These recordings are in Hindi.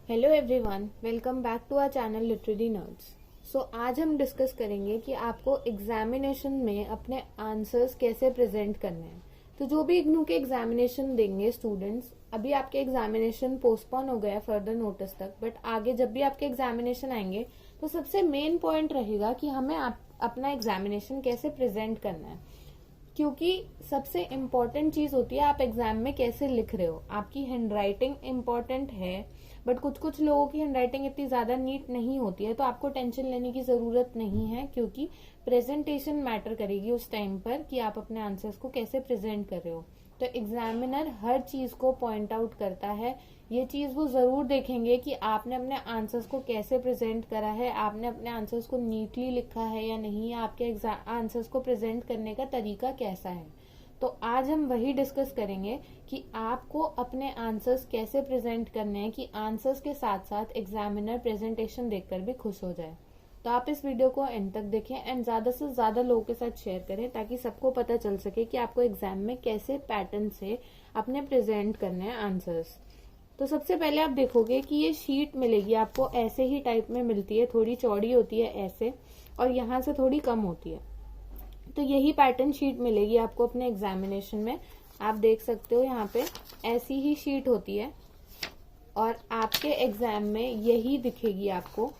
Hello everyone, welcome back to our channel literary nerds. आज हम डिस्कस करेंगे कि आपको एग्जामिनेशन में अपने आंसर्स कैसे प्रेजेंट करने हैं। तो जो भी इग्नू के एग्जामिनेशन देंगे स्टूडेंट्स, अभी आपके एग्जामिनेशन पोस्टपोन हो गया फर्दर नोटिस तक, बट आगे जब भी आपके एग्जामिनेशन आएंगे तो सबसे मेन पॉइंट रहेगा कि हमें अपना एग्जामिनेशन कैसे प्रेजेंट करना है, क्योंकि सबसे इम्पोर्टेंट चीज होती है आप एग्जाम में कैसे लिख रहे हो। आपकी हैंडराइटिंग इम्पोर्टेंट है, बट कुछ लोगों की हैंडराइटिंग इतनी ज्यादा नीट नहीं होती है, तो आपको टेंशन लेने की जरूरत नहीं है, क्योंकि प्रेजेंटेशन मैटर करेगी उस टाइम पर कि आप अपने आंसर्स को कैसे प्रेजेंट कर रहे हो। तो एग्जामिनर हर चीज को पॉइंट आउट करता है। ये चीज वो जरूर देखेंगे कि आपने अपने आंसर्स को कैसे प्रेजेंट करा है, आपने अपने आंसर्स को नीटली लिखा है या नहीं, आपके आंसर्स को प्रेजेंट करने का तरीका कैसा है। तो आज हम वही डिस्कस करेंगे कि आपको अपने आंसर्स कैसे प्रेजेंट करने हैं कि आंसर्स के साथ साथ एग्जामिनर प्रेजेंटेशन देखकर भी खुश हो जाए। तो आप इस वीडियो को एंड तक देखें एंड ज्यादा से ज्यादा लोगों के साथ शेयर करें, ताकि सबको पता चल सके कि आपको एग्जाम में कैसे पैटर्न से अपने प्रेजेंट करने हैं आंसर्स। तो सबसे पहले आप देखोगे कि ये शीट मिलेगी आपको ऐसे ही टाइप में मिलती है, थोड़ी चौड़ी होती है ऐसे, और यहाँ से थोड़ी कम होती है। तो यही पैटर्न शीट मिलेगी आपको अपने एग्जामिनेशन में। आप देख सकते हो यहाँ पे ऐसी ही शीट होती है और आपके एग्जाम में यही दिखेगी आपको।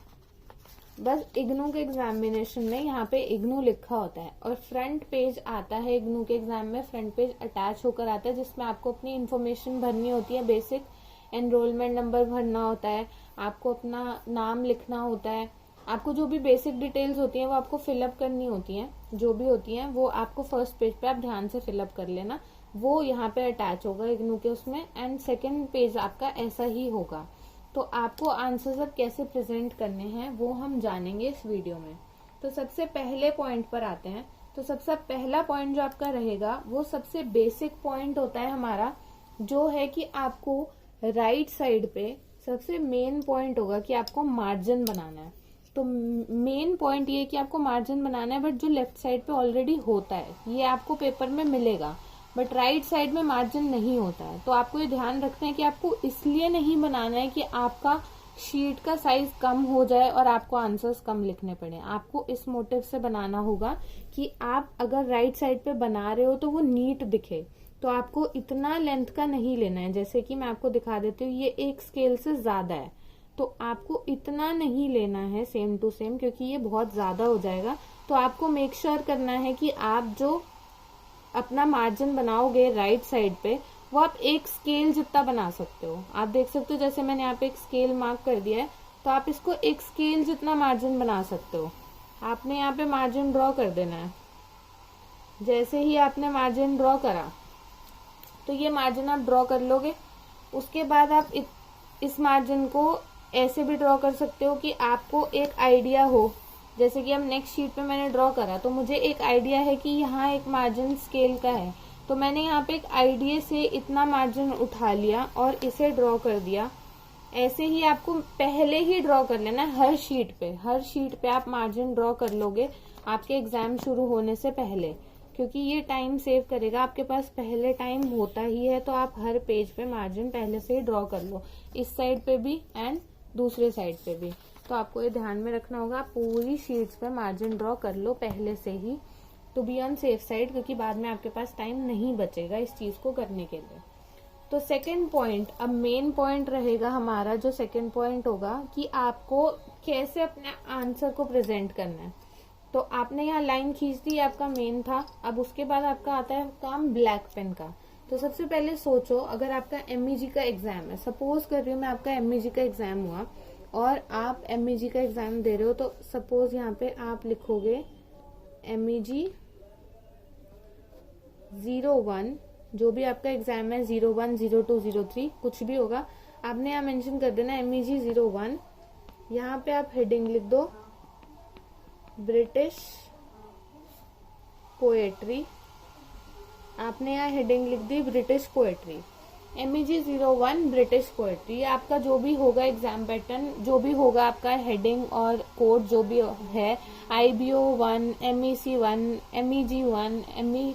बस इग्नू के एग्जामिनेशन में यहाँ पे इग्नू लिखा होता है और फ्रंट पेज आता है। इग्नू के एग्जाम में फ्रंट पेज अटैच होकर आता है, जिसमें आपको अपनी इन्फॉर्मेशन भरनी होती है। बेसिक एनरोलमेंट नंबर भरना होता है, आपको अपना नाम लिखना होता है, आपको जो भी बेसिक डिटेल्स होती हैं वो आपको फिलअप करनी होती हैं। जो भी होती हैं वो आपको फर्स्ट पेज पे आप ध्यान से फिलअप कर लेना, वो यहाँ पे अटैच होगा इग्नू के उसमें। एंड सेकंड पेज आपका ऐसा ही होगा। तो आपको आंसर्स अब कैसे प्रेजेंट करने हैं वो हम जानेंगे इस वीडियो में। तो सबसे पहले पॉइंट पर आते हैं। तो सबसे पहला पॉइंट जो आपका रहेगा वो सबसे बेसिक पॉइंट होता है हमारा, जो है कि आपको राइट साइड पे सबसे मेन पॉइंट होगा कि आपको मार्जिन बनाना है। तो मेन पॉइंट ये कि आपको मार्जिन बनाना है, बट जो लेफ्ट साइड पे ऑलरेडी होता है ये आपको पेपर में मिलेगा, बट राइट साइड में मार्जिन नहीं होता है। तो आपको ये ध्यान रखना है कि आपको इसलिए नहीं बनाना है कि आपका शीट का साइज कम हो जाए और आपको आंसर्स कम लिखने पड़े। आपको इस मोटिव से बनाना होगा कि आप अगर राइट साइड पे बना रहे हो तो वो नीट दिखे। तो आपको इतना लेंथ का नहीं लेना है, जैसे कि मैं आपको दिखा देती हूँ, ये एक स्केल से ज्यादा है, तो आपको इतना नहीं लेना है सेम टू सेम, क्योंकि ये बहुत ज्यादा हो जाएगा। तो आपको मेक श्योर करना है कि आप जो अपना मार्जिन बनाओगे राइट साइड पे, वो आप एक स्केल जितना बना सकते हो। आप देख सकते हो जैसे मैंने यहाँ पे एक स्केल मार्क कर दिया है, तो आप इसको एक स्केल जितना मार्जिन बना सकते हो। आपने यहाँ पे मार्जिन ड्रॉ कर देना है। जैसे ही आपने मार्जिन ड्रॉ करा, तो ये मार्जिन आप ड्रॉ कर लोगे। उसके बाद आप इस मार्जिन को ऐसे भी ड्रॉ कर सकते हो कि आपको एक आइडिया हो। जैसे कि अब नेक्स्ट शीट पे मैंने ड्रॉ करा, तो मुझे एक आइडिया है कि यहाँ एक मार्जिन स्केल का है, तो मैंने यहाँ पे एक आइडिया से इतना मार्जिन उठा लिया और इसे ड्रॉ कर दिया। ऐसे ही आपको पहले ही ड्रॉ कर लेना है हर शीट पे आप मार्जिन ड्रॉ कर लोगे आपके एग्जाम शुरू होने से पहले, क्योंकि ये टाइम सेव करेगा। आपके पास पहले टाइम होता ही है, तो आप हर पेज पे मार्जिन पहले से ही ड्रॉ कर लो, इस साइड पे भी एंड दूसरे साइड पे भी। तो आपको ये ध्यान में रखना होगा, पूरी शीट्स पे मार्जिन ड्रॉ कर लो पहले से ही, to be on safe side, क्योंकि बाद में आपके पास टाइम नहीं बचेगा इस चीज को करने के लिए। तो सेकंड पॉइंट, अब मेन पॉइंट रहेगा हमारा, जो सेकंड पॉइंट होगा कि आपको कैसे अपने आंसर को प्रेजेंट करना है। तो आपने यहाँ लाइन खींच दी, आपका मेन था। अब उसके बाद आपका आता है काम ब्लैक पेन का। तो सबसे पहले सोचो, अगर आपका एमईजी का एग्जाम है, सपोज कर रही हूँ मैं, आपका एमईजी का एग्जाम हुआ और आप एमईजी का एग्जाम दे रहे हो, तो सपोज यहाँ पे आप लिखोगे एमईजी 01, जो भी आपका एग्जाम है 01, 02, 03 कुछ भी होगा, आपने यहाँ मेंशन कर देना एमईजी 01। यहाँ पे आप हेडिंग लिख दो ब्रिटिश पोएट्री। आपने यहाँ हेडिंग लिख दी British poetry, MEG 01 British poetry. ये आपका जो भी होगा एग्जाम पैटर्न, जो भी होगा आपका हेडिंग और कोड जो भी है, IBO 1, MEC 1, MEG 1,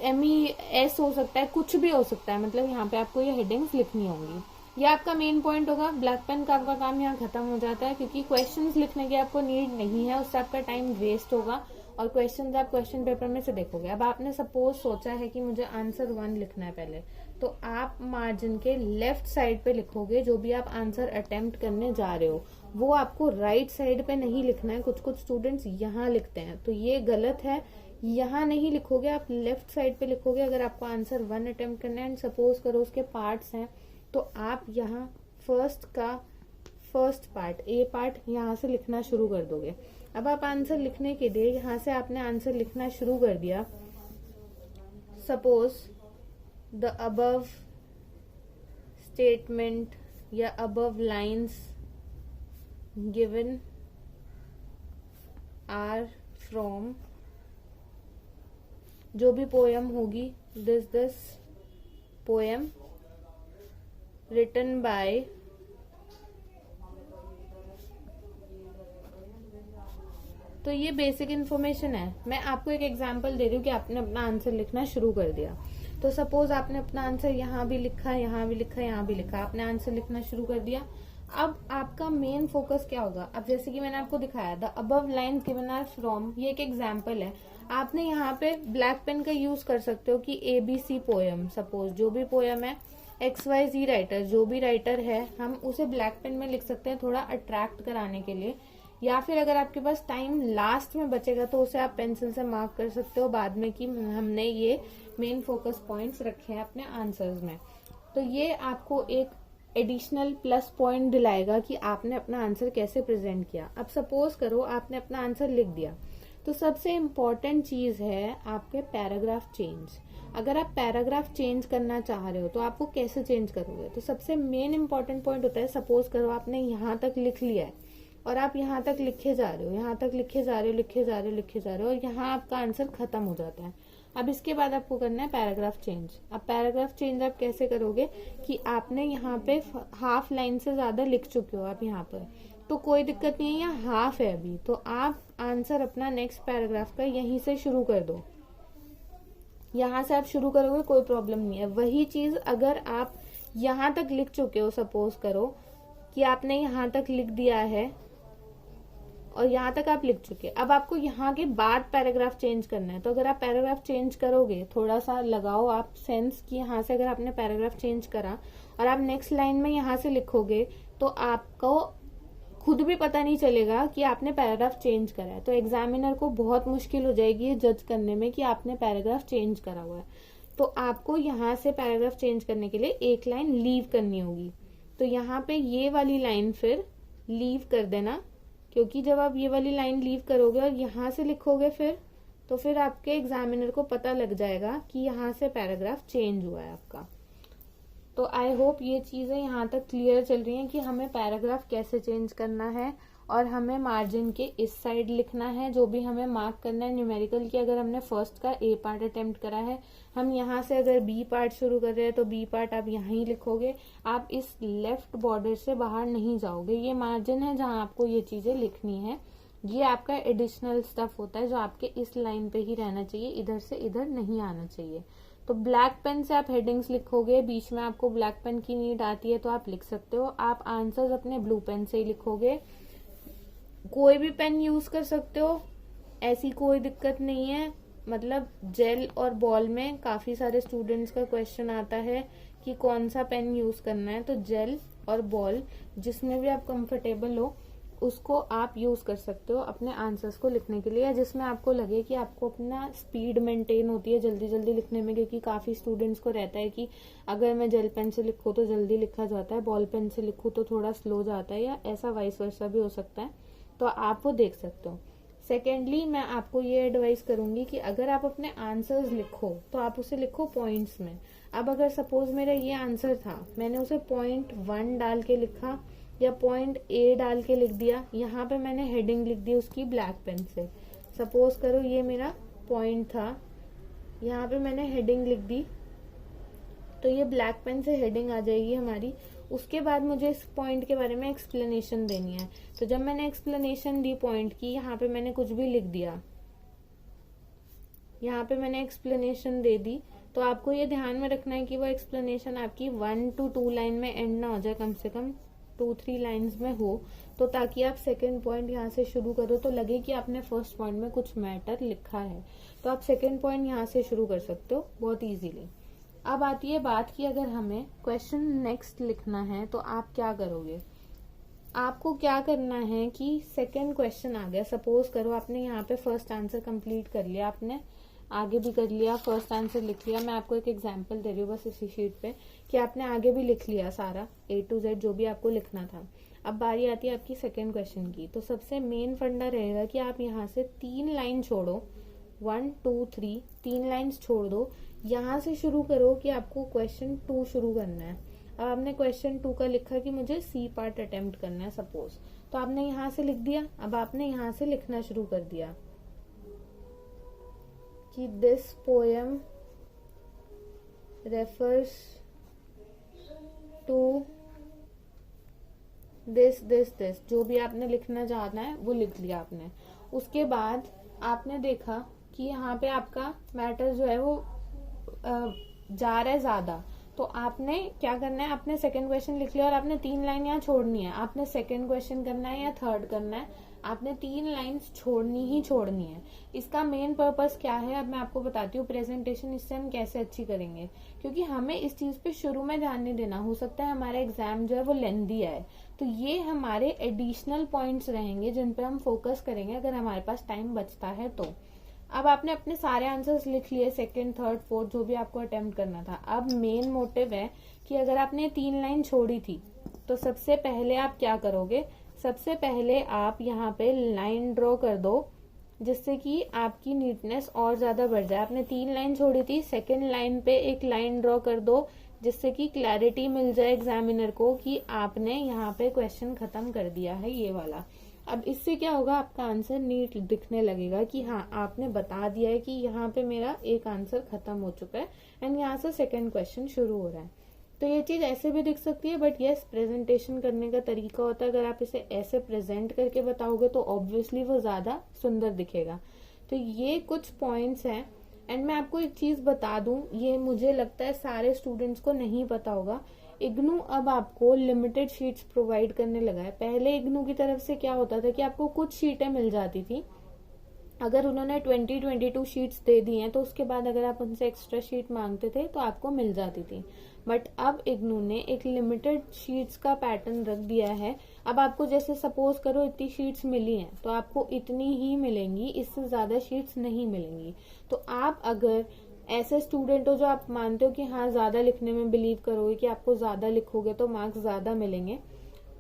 MES हो सकता है, कुछ भी हो सकता है, मतलब यहाँ पे आपको ये हेडिंग्स लिखनी होंगी। ये आपका मेन पॉइंट होगा। ब्लैक पेन का आपका काम यहाँ खत्म हो जाता है, क्योंकि क्वेश्चंस लिखने की आपको नीड नहीं है, उससे आपका टाइम वेस्ट होगा और क्वेश्चन आप क्वेश्चन पेपर में से देखोगे। अब आपने सपोज सोचा है कि मुझे आंसर 1 लिखना है पहले, तो आप मार्जिन के लेफ्ट साइड पे लिखोगे। जो भी आप आंसर अटेम्प्ट करने जा रहे हो वो आपको राइट साइड पे नहीं लिखना है। कुछ कुछ स्टूडेंट्स यहाँ लिखते हैं, तो ये गलत है। यहाँ नहीं लिखोगे, आप लेफ्ट साइड पे लिखोगे। अगर आपको आंसर 1 अटेम्प्ट करना है एंड सपोज करो उसके पार्ट्स हैं, तो आप यहाँ फर्स्ट पार्ट, ए पार्ट यहाँ से लिखना शुरू कर दोगे। अब आप आंसर लिखने के लिए यहाँ से आपने आंसर लिखना शुरू कर दिया। सपोज द अबव स्टेटमेंट या above lines given are from, जो भी पोएम होगी, दिस पोएम written by तो ये बेसिक इन्फॉर्मेशन है। मैं आपको एक एग्जांपल दे रही हूँ कि आपने अपना आंसर लिखना शुरू कर दिया। तो सपोज आपने अपना आंसर यहाँ भी लिखा, यहाँ भी लिखा, यहाँ भी लिखा, आपने आंसर लिखना शुरू कर दिया। अब आपका मेन फोकस क्या होगा? अब जैसे कि मैंने आपको दिखाया the above line given are from, ये एक एग्जाम्पल है। आपने यहाँ पे ब्लैक पेन का यूज कर सकते हो कि ABC पोएम, सपोज जो भी पोएम है, XYZ राइटर, जो भी राइटर है, हम उसे ब्लैक पेन में लिख सकते हैं थोड़ा अट्रैक्ट कराने के लिए। या फिर अगर आपके पास टाइम लास्ट में बचेगा तो उसे आप पेंसिल से मार्क कर सकते हो बाद में कि हमने ये मेन फोकस पॉइंट्स रखे हैं अपने आंसर्स में। तो ये आपको एक एडिशनल प्लस पॉइंट दिलाएगा कि आपने अपना आंसर कैसे प्रेजेंट किया। अब सपोज करो आपने अपना आंसर लिख दिया, तो सबसे इम्पोर्टेंट चीज है आपके पैराग्राफ चेंज। अगर आप पैराग्राफ चेंज करना चाह रहे हो तो आपको कैसे चेंज करोगे? तो सबसे मेन इंपॉर्टेंट पॉइंट होता है, सपोज करो आपने यहाँ तक लिख लिया है और आप यहाँ तक लिखे जा रहे हो, यहाँ तक लिखे जा रहे हो, लिखे जा रहे हो, लिखे जा रहे हो, और यहाँ आपका आंसर खत्म हो जाता है। अब इसके बाद आपको करना है पैराग्राफ चेंज। अब पैराग्राफ चेंज आप कैसे करोगे कि आपने यहाँ पे हाफ लाइन से ज्यादा लिख चुके हो आप यहाँ पर, तो कोई दिक्कत नहीं है, यहाँ हाफ है अभी, तो आप आंसर अपना नेक्स्ट पैराग्राफ का यहीं से शुरू कर दो। यहाँ से आप शुरू करोगे, कोई प्रॉब्लम नहीं है। वही चीज अगर आप यहाँ तक लिख चुके हो, सपोज करो कि आपने यहाँ तक लिख दिया है और यहाँ तक आप लिख चुके, अब आपको यहाँ के बाद पैराग्राफ चेंज करना है। तो अगर आप पैराग्राफ चेंज करोगे, थोड़ा सा लगाओ आप सेंस कि यहाँ से अगर आपने पैराग्राफ चेंज करा और आप नेक्स्ट लाइन में यहाँ से लिखोगे तो आपको खुद भी पता नहीं चलेगा कि आपने पैराग्राफ चेंज करा है। तो एग्जामिनर को बहुत मुश्किल हो जाएगी ये जज करने में कि आपने पैराग्राफ चेंज करा हुआ है। तो आपको यहाँ से पैराग्राफ चेंज करने के लिए एक लाइन लीव करनी होगी। तो यहाँ पे ये वाली लाइन फिर लीव कर देना, क्योंकि जब आप ये वाली लाइन लीव करोगे और यहाँ से लिखोगे तो फिर आपके एग्जामिनर को पता लग जाएगा कि यहाँ से पैराग्राफ चेंज हुआ है आपका। तो आई होप ये चीजें यहाँ तक क्लियर चल रही हैं कि हमें पैराग्राफ कैसे चेंज करना है और हमें मार्जिन के इस साइड लिखना है। जो भी हमें मार्क करना है न्यूमेरिकल की, अगर हमने फर्स्ट का A पार्ट अटेम्प्ट करा है, हम यहाँ से अगर B पार्ट शुरू कर रहे हैं तो B पार्ट आप यहाँ ही लिखोगे। आप इस लेफ्ट बॉर्डर से बाहर नहीं जाओगे। ये मार्जिन है जहाँ आपको ये चीजें लिखनी है। ये आपका एडिशनल स्टफ होता है जो आपके इस लाइन पे ही रहना चाहिए, इधर से इधर नहीं आना चाहिए। तो ब्लैक पेन से आप हेडिंग्स लिखोगे, बीच में आपको ब्लैक पेन की नीड आती है तो आप लिख सकते हो। आप आंसर्स अपने ब्लू पेन से ही लिखोगे, कोई भी पेन यूज कर सकते हो, ऐसी कोई दिक्कत नहीं है। मतलब जेल और बॉल में काफी सारे स्टूडेंट्स का क्वेश्चन आता है कि कौन सा पेन यूज करना है, तो जेल और बॉल जिसमें भी आप कंफर्टेबल हो उसको आप यूज कर सकते हो अपने आंसर्स को लिखने के लिए, या जिसमें आपको लगे कि आपको अपना स्पीड मेंटेन होती है जल्दी जल्दी लिखने में। क्योंकि काफी स्टूडेंट्स को रहता है कि अगर मैं जेल पेन से लिखूं तो जल्दी लिखा जाता है, बॉल पेन से लिखूं तो थोड़ा स्लो जाता है, या ऐसा वाइस वर्सा भी हो सकता है, तो आप वो देख सकते हो। सेकेंडली, मैं आपको ये एडवाइस करूंगी कि अगर आप अपने आंसर्स लिखो तो आप उसे लिखो पॉइंट्स में। अब अगर सपोज मेरा ये आंसर था, मैंने उसे .1 डाल के लिखा या .A डाल के लिख दिया, यहाँ पे मैंने हेडिंग लिख दी उसकी ब्लैक पेन से। सपोज करो ये मेरा पॉइंट था, यहाँ पे मैंने हेडिंग लिख दी, तो ये ब्लैक पेन से हेडिंग आ जाएगी हमारी। उसके बाद मुझे इस पॉइंट के बारे में एक्सप्लेनेशन देनी है। तो जब मैंने एक्सप्लेनेशन दी पॉइंट की, यहाँ पे मैंने कुछ भी लिख दिया, यहाँ पे मैंने एक्सप्लेनेशन दे दी, तो आपको ये ध्यान में रखना है कि वो एक्सप्लेनेशन आपकी 1 to 2 लाइन में एंड ना हो जाए, कम से कम 2-3 लाइन्स में हो, तो ताकि आप सेकेंड पॉइंट यहाँ से शुरू करो तो लगे कि आपने फर्स्ट पॉइंट में कुछ मैटर लिखा है। तो आप सेकेंड पॉइंट यहाँ से शुरू कर सकते हो बहुत इजीली। अब आती है बात कि अगर हमें क्वेश्चन नेक्स्ट लिखना है तो आप क्या करोगे। आपको क्या करना है कि सेकेंड क्वेश्चन आ गया, सपोज करो आपने यहाँ पे फर्स्ट आंसर कंप्लीट कर लिया, आपने आगे भी कर लिया, फर्स्ट आंसर लिख लिया। मैं आपको एक एग्जांपल दे रही हूँ बस इसी शीट पे कि आपने आगे भी लिख लिया सारा A to Z जो भी आपको लिखना था। अब बारी आती है आपकी सेकेंड क्वेश्चन की। तो सबसे मेन फंडा रहेगा कि आप यहाँ से 3 लाइन छोड़ो, 1 2 3 3 लाइन्स छोड़ दो, यहाँ से शुरू करो कि आपको क्वेश्चन 2 शुरू करना है। अब आपने क्वेश्चन 2 का लिखा कि मुझे C पार्ट अटेम्प्ट करना है सपोज, तो आपने यहाँ से लिख दिया। अब आपने यहाँ से लिखना शुरू कर दिया कि this poem refers to this this this, जो भी आपने लिखना चाहना है वो लिख लिया आपने। उसके बाद आपने देखा कि यहाँ पे आपका मैटर जो है वो जा रहा है ज्यादा, तो आपने क्या करना है, आपने सेकंड क्वेश्चन लिख लिया और आपने 3 लाइन यहाँ छोड़नी है। आपने सेकंड क्वेश्चन करना है या थर्ड करना है, आपने 3 लाइन्स छोड़नी ही छोड़नी है। इसका मेन पर्पस क्या है अब मैं आपको बताती हूँ। प्रेजेंटेशन इससे हम कैसे अच्छी करेंगे, क्योंकि हमें इस चीज पे शुरू में ध्यान नहीं देना। हो सकता है हमारा एग्जाम जो है वो लेंदी है, तो ये हमारे एडिशनल पॉइंट्स रहेंगे जिन पे हम फोकस करेंगे अगर हमारे पास टाइम बचता है तो। अब आपने अपने सारे आंसर्स लिख लिए, सेकंड थर्ड फोर्थ जो भी आपको अटेम्प्ट करना था। अब मेन मोटिव है कि अगर आपने 3 लाइन छोड़ी थी तो सबसे पहले आप क्या करोगे, सबसे पहले आप यहाँ पे लाइन ड्रॉ कर दो जिससे कि आपकी नीटनेस और ज्यादा बढ़ जाए। आपने 3 लाइन छोड़ी थी, सेकंड लाइन पे एक लाइन ड्रॉ कर दो जिससे कि क्लैरिटी मिल जाए एग्जामिनर को कि आपने यहाँ पे क्वेश्चन खत्म कर दिया है ये वाला। अब इससे क्या होगा, आपका आंसर नीट दिखने लगेगा कि हाँ आपने बता दिया है कि यहाँ पे मेरा एक आंसर खत्म हो चुका है एंड यहाँ से सेकंड क्वेश्चन शुरू हो रहा है। तो ये चीज ऐसे भी दिख सकती है, बट यस प्रेजेंटेशन करने का तरीका होता है। अगर आप इसे ऐसे प्रेजेंट करके बताओगे तो ऑब्वियसली वो ज्यादा सुंदर दिखेगा। तो ये कुछ पॉइंट्स हैं। एंड मैं आपको एक चीज बता दूं, ये मुझे लगता है सारे स्टूडेंट्स को नहीं पता होगा, इग्नू अब आपको लिमिटेड शीट्स प्रोवाइड करने लगा है। पहले इग्नू की तरफ से क्या होता था कि आपको कुछ शीटें मिल जाती थी, अगर उन्होंने 20-22 शीट्स दे दी हैं तो उसके बाद अगर आप उनसे एक्स्ट्रा शीट मांगते थे तो आपको मिल जाती थी। बट अब इग्नू ने एक लिमिटेड शीट्स का पैटर्न रख दिया है। अब आपको जैसे सपोज करो इतनी शीट्स मिली हैं तो आपको इतनी ही मिलेंगी, इससे ज्यादा शीट्स नहीं मिलेंगी। तो आप अगर ऐसे स्टूडेंट हो जो आप मानते हो कि हाँ ज्यादा लिखने में बिलीव करोगे कि आपको ज्यादा लिखोगे तो मार्क्स ज्यादा मिलेंगे,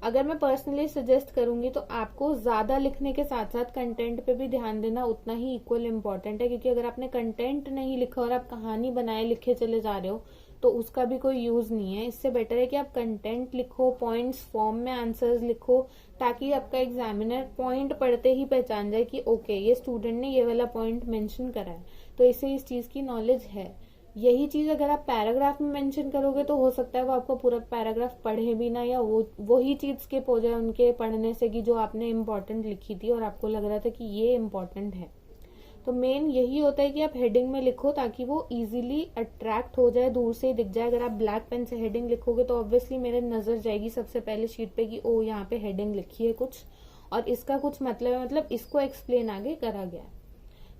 अगर मैं पर्सनली सजेस्ट करूंगी तो आपको ज्यादा लिखने के साथ साथ कंटेंट पे भी ध्यान देना उतना ही इक्वल इम्पोर्टेंट है। क्योंकि अगर आपने कंटेंट नहीं लिखा और आप कहानी बनाए लिखे चले जा रहे हो तो उसका भी कोई यूज नहीं है। इससे बेटर है कि आप कंटेंट लिखो, पॉइंट्स फॉर्म में आंसर्स लिखो, ताकि आपका एग्जामिनर पॉइंट पढ़ते ही पहचान जाए कि ओके ये स्टूडेंट ने ये वाला पॉइंट मेंशन करा है तो इसे इस चीज की नॉलेज है। यही चीज अगर आप पैराग्राफ में मेंशन करोगे तो हो सकता है वो आपको पूरा पैराग्राफ पढ़े भी ना, या वही चीज स्किप हो जाए उनके पढ़ने से कि जो आपने इम्पोर्टेंट लिखी थी और आपको लग रहा था कि ये इम्पोर्टेंट है। तो मेन यही होता है कि आप हेडिंग में लिखो ताकि वो इजीली अट्रैक्ट हो जाए, दूर से ही दिख जाए। अगर आप ब्लैक पेन से हेडिंग लिखोगे तो ऑब्वियसली मेरे नजर जाएगी सबसे पहले शीट पे कि ओ यहाँ पे हेडिंग लिखी है कुछ और इसका कुछ मतलब है, मतलब इसको एक्सप्लेन आगे करा गया।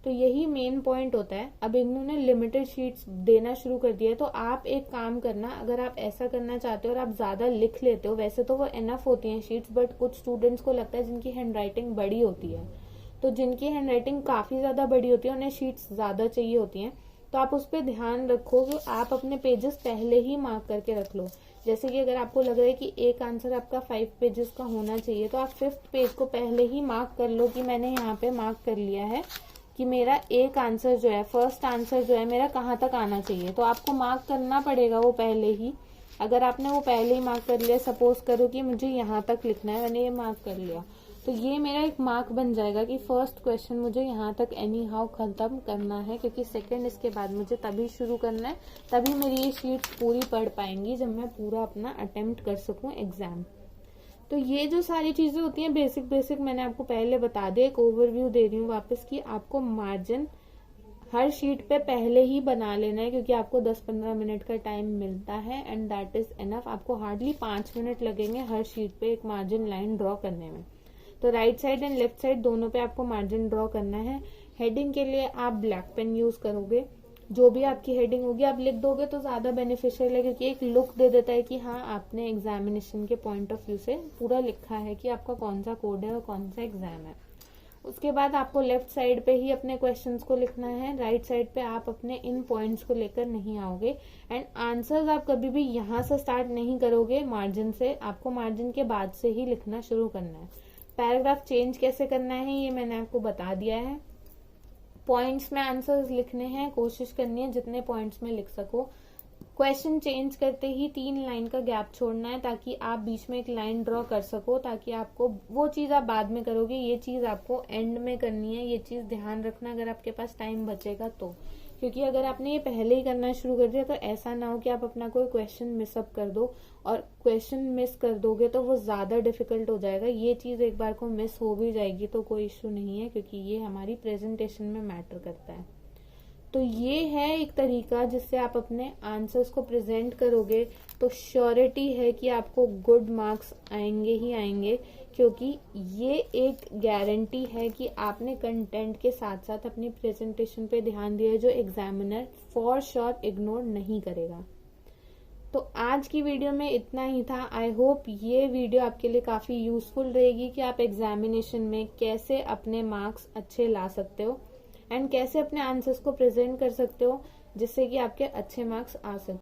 तो यही मेन पॉइंट होता है। अब इन्होंने लिमिटेड शीट्स देना शुरू कर दिया है तो आप एक काम करना, अगर आप ऐसा करना चाहते हो और आप ज्यादा लिख लेते हो, वैसे तो वो एनफ होती हैं शीट्स, बट कुछ स्टूडेंट्स को लगता है जिनकी हैंडराइटिंग बड़ी होती है, तो जिनकी हैंडराइटिंग काफी ज्यादा बड़ी होती है उन्हें शीट्स ज्यादा चाहिए होती हैं, तो आप उस पर ध्यान रखो कि आप अपने पेजेस पहले ही मार्क करके रख लो। जैसे कि अगर आपको लग रहा है कि एक आंसर आपका 5 पेजेस का होना चाहिए तो आप 5th पेज को पहले ही मार्क कर लो कि मैंने यहाँ पे मार्क कर लिया है कि मेरा एक आंसर जो है, फर्स्ट आंसर जो है मेरा कहाँ तक आना चाहिए। तो आपको मार्क करना पड़ेगा वो पहले ही। अगर आपने वो पहले ही मार्क कर लिया, सपोज करो कि मुझे यहाँ तक लिखना है, मैंने ये मार्क कर लिया, तो ये मेरा एक मार्क बन जाएगा कि फर्स्ट क्वेश्चन मुझे यहाँ तक एनी हाउ खत्म करना है, क्योंकि सेकंड इसके बाद मुझे तभी शुरू करना है, तभी मेरी ये शीट पूरी पढ़ पाएंगी जब मैं पूरा अपना अटेम्प्ट कर सकूं एग्जाम। तो ये जो सारी चीजें होती हैं बेसिक मैंने आपको पहले बता दिया, एक ओवरव्यू दे रही हूँ वापस कि आपको मार्जिन हर शीट पे पहले ही बना लेना है, क्योंकि आपको 10-15 मिनट का टाइम मिलता है एंड दैट इज एनफ। आपको हार्डली 5 मिनट लगेंगे हर शीट पे एक मार्जिन लाइन ड्रॉ करने में। तो right side and left side दोनों पे आपको मार्जिन ड्रॉ करना है। हेडिंग के लिए आप ब्लैक पेन यूज करोगे। जो भी आपकी हेडिंग होगी आप लिख दोगे तो ज्यादा बेनिफिशियल है, क्योंकि एक लुक दे देता है कि हाँ आपने एग्जामिनेशन के पॉइंट ऑफ व्यू से पूरा लिखा है कि आपका कौन सा कोड है और कौन सा एग्जाम है। उसके बाद आपको लेफ्ट साइड पे ही अपने क्वेश्चंस को लिखना है। राइट साइड पे आप अपने इन पॉइंट्स को लेकर नहीं आओगे एंड आंसर्स आप कभी भी यहाँ से स्टार्ट नहीं करोगे मार्जिन से, आपको मार्जिन के बाद से ही लिखना शुरू करना है। पैराग्राफ चेंज कैसे करना है ये मैंने आपको बता दिया है। पॉइंट्स में आंसर्स लिखने हैं, कोशिश करनी है जितने पॉइंट्स में लिख सको। क्वेश्चन चेंज करते ही 3 लाइन का गैप छोड़ना है ताकि आप बीच में एक लाइन ड्रॉ कर सको, ताकि आपको वो चीज आप बाद में करोगे, ये चीज आपको एंड में करनी है। ये चीज ध्यान रखना अगर आपके पास टाइम बचेगा तो, क्योंकि अगर आपने ये पहले ही करना शुरू कर दिया तो ऐसा ना हो कि आप अपना कोई क्वेश्चन मिसअप कर दो, और क्वेश्चन मिस कर दोगे तो वो ज्यादा डिफिकल्ट हो जाएगा। ये चीज एक बार को मिस हो भी जाएगी तो कोई इश्यू नहीं है, क्योंकि ये हमारी प्रेजेंटेशन में मैटर करता है। तो ये है एक तरीका जिससे आप अपने आंसर्स को प्रेजेंट करोगे तो श्योरिटी है कि आपको गुड मार्क्स आएंगे ही आएंगे, क्योंकि ये एक गारंटी है कि आपने कंटेंट के साथ साथ अपनी प्रेजेंटेशन पे ध्यान दिया, जो एग्जामिनर फॉर श्योर इग्नोर नहीं करेगा। तो आज की वीडियो में इतना ही था। आई होप ये वीडियो आपके लिए काफी यूजफुल रहेगी कि आप एग्जामिनेशन में कैसे अपने मार्क्स अच्छे ला सकते हो एंड कैसे अपने आंसर्स को प्रेजेंट कर सकते हो जिससे कि आपके अच्छे मार्क्स आ सके।